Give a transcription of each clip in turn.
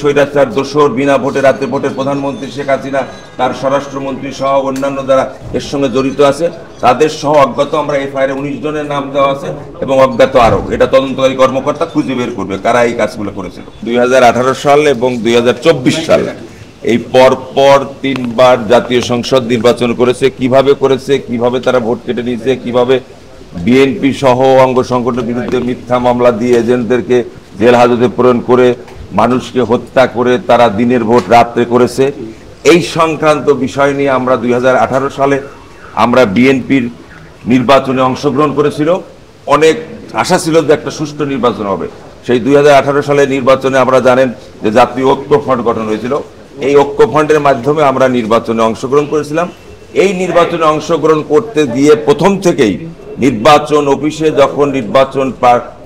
স্বৈরাচার দোসর বিনা ভোটে রাতে ভোটের প্রধানমন্ত্রী শেখ হাসিনা তার স্বরাষ্ট্রমন্ত্রী সহ অন্যান্য যারা এর সঙ্গে জড়িত আছে তাদের সহ অজ্ঞাত আমরা এফআইআর 19 জনের নাম দেওয়া আছে এবং অজ্ঞাত আরো। এটা তদন্তকারী কর্মকর্তা খুঁজে বের করবে কারা এই কাজগুলো করেছিল। 2018 সাল এবং 2024 সাল এই পরপর 3 বার জাতীয় সংসদ নির্বাচন করেছে। কিভাবে তারা ভোট কেটে নিয়েছে, কিভাবে বিএনপি সহ অঙ্গ সংগঠনের বিরুদ্ধে মিথ্যা মামলা দিয়ে এজেন্টদেরকে জেল হাজতে প্রেরণ করে মানুষকে হত্যা করে তারা দিনের ভোট রাত্রে করেছে, এই সংক্রান্ত বিষয় নিয়ে আমরা 2018 সালে আমরা বিএনপির নির্বাচনে অংশগ্রহণ করেছিল। অনেক আশা ছিল যে একটা সুষ্ঠু নির্বাচন হবে। সেই 2018 সালের নির্বাচনে আমরা জানেন যে জাতীয় ঐক্য ফ্রন্ট গঠন হয়েছিল। এই ঐক্য ফ্রন্টের মাধ্যমে আমরা নির্বাচনে অংশগ্রহণ করেছিলাম। এই নির্বাচনে অংশগ্রহণ করতে গিয়ে প্রথম থেকেই নির্বাচন অফিসে যখন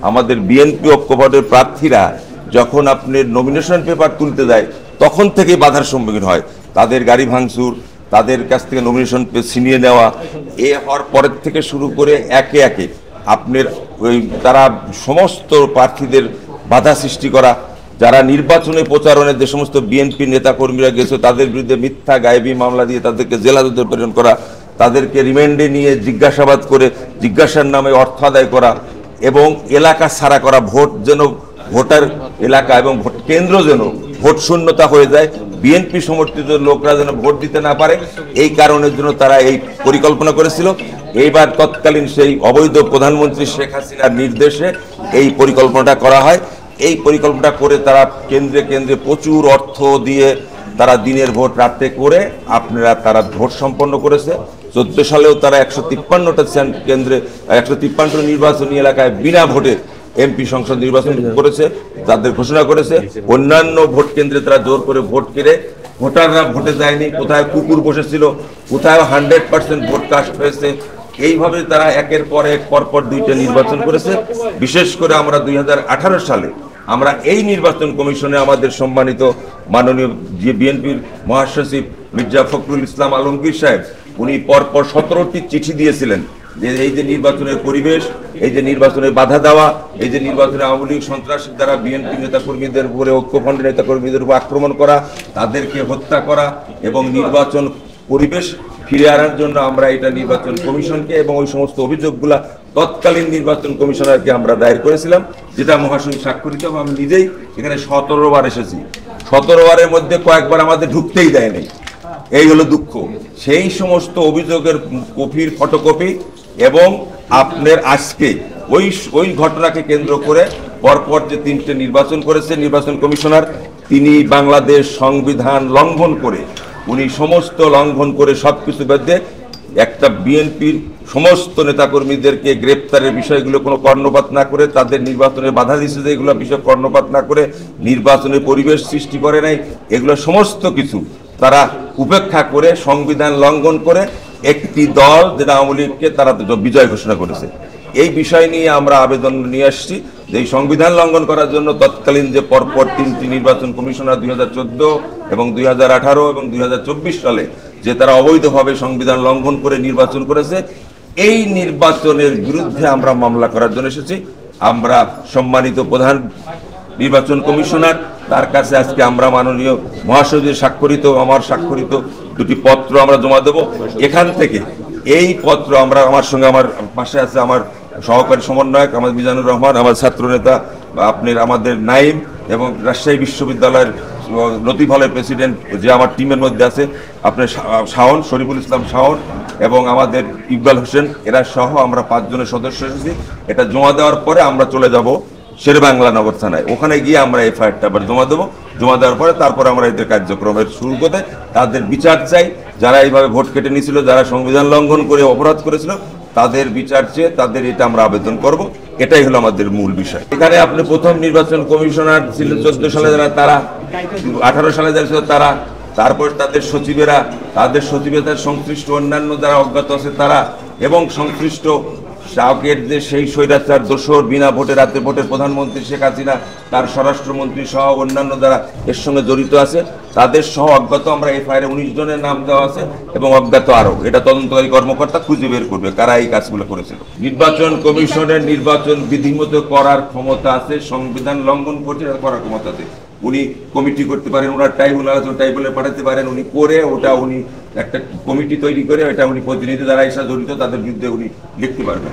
আমাদের বিএনপি ঐক্য ফ্রন্টের প্রার্থীরা যখন আপনি নমিনেশন পেপার তুলতে যায় তখন থেকেই বাধার সম্মুখীন হয়। তাদের গাড়ি ভাঙচুর, তাদের কাছ থেকে নমিনেশন ছিনিয়ে নেওয়া, এ হওয়ার পরের থেকে শুরু করে একে একে আপনার তারা সমস্ত প্রার্থীদের বাধা সৃষ্টি করা, যারা নির্বাচনে প্রচারণে যে সমস্ত বিএনপি নেতাকর্মীরা গেছে তাদের বিরুদ্ধে মিথ্যা গায়েবী মামলা দিয়ে তাদেরকে জেল হাজতে প্রেরণ করা, তাদেরকে রিমান্ডে নিয়ে জিজ্ঞাসাবাদ করে জিজ্ঞাসার নামে অর্থ আদায় করা এবং এলাকা ছাড়া করা, ভোটার এলাকা এবং ভোট কেন্দ্র যেন ভোট শূন্যতা হয়ে যায়, বিএনপি সমর্থিত লোকরা যেন ভোট দিতে না পারে, এই কারণের জন্য তারা এই পরিকল্পনা করেছিল। এইবার তৎকালীন সেই অবৈধ প্রধানমন্ত্রী শেখ হাসিনার নির্দেশে এই পরিকল্পনাটা করা হয়। এই পরিকল্পনা করে তারা কেন্দ্রে কেন্দ্রে প্রচুর অর্থ দিয়ে তারা দিনের ভোট রাতে করে তারা ভোট সম্পন্ন করেছে। 14 সালেও তারা 153টা কেন্দ্রে 153টা নির্বাচনী এলাকায় বিনা ভোটে এমপি সংসদ নির্বাচন করেছে, তাদের ঘোষণা করেছে। অন্যান্য ভোট কেন্দ্রে তারা জোর করে ভোট কেড়ে ভোটাররা ভোটে যায়নি, কোথায় কুকুর বসেছিল, কোথায় 100% ভোট কাস্ট হয়েছে। এইভাবে তারা একের পর এক পরপর 2টা নির্বাচন করেছে। বিশেষ করে আমরা 2018 সালে আমরা এই নির্বাচন কমিশনে আমাদের সম্মানিত মাননীয় বিএনপির মহাসচিব মির্জা ফখরুল ইসলাম আলমগীর সাহেব উনি পরপর 17টি চিঠি দিয়েছিলেন যে এই যে নির্বাচনের পরিবেশ, এই যে নির্বাচনে বাধা দেওয়া, এই যে নির্বাচনে আওয়ামী লীগ সন্ত্রাসী দ্বারা বিএনপি নেতাকর্মীদের উপরে ঐক্যফ্রন্টের নেতাকর্মীদের উপর আক্রমণ করা, তাদেরকে হত্যা করা এবং নির্বাচন পরিবেশ ফিরে আনার জন্য আমরা এটা নির্বাচন কমিশনকে এবং ওই সমস্ত অভিযোগগুলা তৎকালীন নির্বাচন কমিশনারকে আমরা দায়ের করেছিলাম, যেটা মহাসচিব স্বাক্ষরিত। আমি নিজেই এখানে 17 বার এসেছি, 17 বারের মধ্যে কয়েকবার আমাদের ঢুকতেই দেয় নাই। এই হলো দুঃখ। সেই সমস্ত অভিযোগের কপির ফটোকপি এবং আপনার আজকে ওই ঘটনাকে কেন্দ্র করে পরপর যে 3টে নির্বাচন করেছে নির্বাচন কমিশনার, তিনি বাংলাদেশ সংবিধান লঙ্ঘন করে উনি সমস্ত লঙ্ঘন করে সবকিছু বাদে একটা বিএনপির সমস্ত নেতাকর্মীদেরকে গ্রেপ্তারের বিষয়গুলো কোনো কর্ণপাত না করে, তাদের নির্বাচনে বাধা দিচ্ছে যে এগুলো বিষয় কর্ণপাত না করে, নির্বাচনের পরিবেশ সৃষ্টি করে নাই, এগুলো সমস্ত কিছু তারা উপেক্ষা করে সংবিধান লঙ্ঘন করে একটি দল যেটা আওয়ামী লীগকে তারা বিজয় ঘোষণা করেছে। এই বিষয় নিয়ে আমরা আবেদন নিয়ে আসছি যে এই সংবিধান লঙ্ঘন করার জন্য তৎকালীন যে পরপর 3টি নির্বাচন কমিশনার 2014 এবং 2018 এবং 2024 সালে যে তারা অবৈধভাবে সংবিধান লঙ্ঘন করে নির্বাচন করেছে, এই নির্বাচনের বিরুদ্ধে আমরা মামলা করার জন্য এসেছি। আমরা সম্মানিত প্রধান নির্বাচন কমিশনার তার কাছে আজকে আমরা মাননীয় মহাসচিবের স্বাক্ষরিত আমার স্বাক্ষরিত 2টি পত্র আমরা জমা দেব। এখান থেকে এই পত্র আমরা আমার সঙ্গে আমার পাশে আছে আমার সহকারী সমন্বয়ক আমার মিজানুর রহমান, আমার ছাত্রনেতা আমাদের নাইম এবং রাজশাহী বিশ্ববিদ্যালয়ের লতিফ হলের প্রেসিডেন্ট যে আমার টিমের মধ্যে আছে আপনার শাওন শরীফুল ইসলাম শাওন এবং আমাদের ইকবাল হোসেন, এরা সহ আমরা 5 জনের সদস্য এসেছি। এটা জমা দেওয়ার পরে আমরা চলে যাব শেরেবাংলা নগর থানায়, ওখানে গিয়ে আমরা এফআইআরটা আবার জমা দেবো। জমা দেওয়ার পরে তারপরে আমরা এদের কার্যক্রমের শুরু করতে তাদের বিচার চাই, যারা এইভাবে ভোট কেটে নিয়েছিল, যারা সংবিধান লঙ্ঘন করে অপরাধ করেছিল তাদের বিচার চেয়ে তাদের এটা আমরা আবেদন করব। এটাই হলো আমাদের মূল বিষয়। এখানে আপনি প্রথম নির্বাচন কমিশনার ছিলেন 14 সালে যারা, তারা 18 সালে যারা ছিল তারা, তারপর তাদের সচিবের সংশ্লিষ্ট অন্যান্য যারা অজ্ঞাত আছে তারা এবং সংশ্লিষ্ট শাহকের যে সেই স্বৈরাচার দোসর বিনা ভোটে রাতে ভোটের প্রধানমন্ত্রী শেখ হাসিনা তার স্বরাষ্ট্রমন্ত্রী সহ অন্যান্য যারা এর সঙ্গে জড়িত আছে তাদের সহ অজ্ঞাত আমরা এফআইআর 19 জনের নাম দেওয়া আছে এবং অজ্ঞাত আরো। এটা তদন্তকারী কর্মকর্তা খুঁজে বের করবে কারা এই কাজগুলো করেছিল। নির্বাচন কমিশনের নির্বাচন বিধিমতো করার ক্ষমতা আছে, সংবিধান লঙ্ঘন করছে করার ক্ষমতা আছে। উনি কমিটি করতে পারেন, ওনার ট্রাইব্যুনাল আছে ট্রাইব্যুনালে পাঠাতে পারেন, উনি করে ওটা উনি একটা কমিটি তৈরি করে এটা উনি প্রতিনিধি যারা এসে জড়িত তাদের বিরুদ্ধে উনি লিখতে পারবেন।